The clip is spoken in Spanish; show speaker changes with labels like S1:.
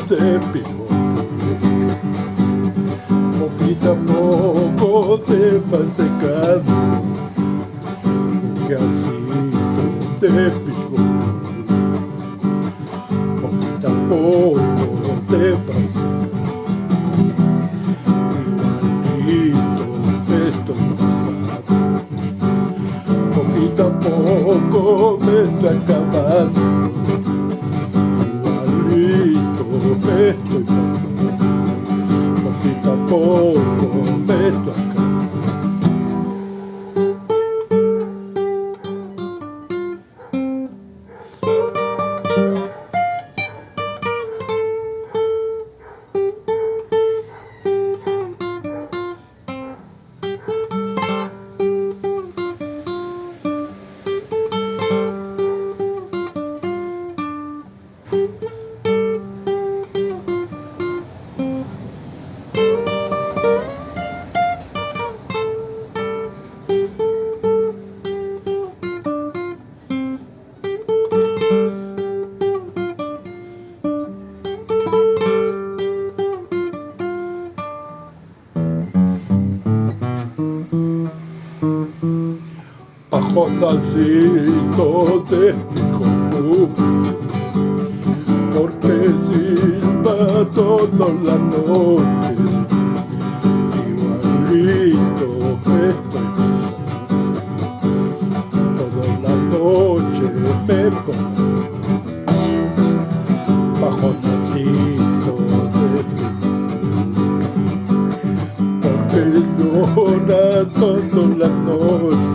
S1: de pisgopuquio. Poquito a poco te vas secando, puquialsito de pisgopuquio. Poquito a poco te vas secando, igualito me estoy pasando. Poquito a poco me estoy acabando, igualito me estoy pasando. Poquito a poco me estoy acabando. Puquialsito de pisgopuquio, porque silba toda la noche, igualito me estoy pasando. Toda la noche me pongo puquialsito de pisgopuquio, porque llora toda la noche,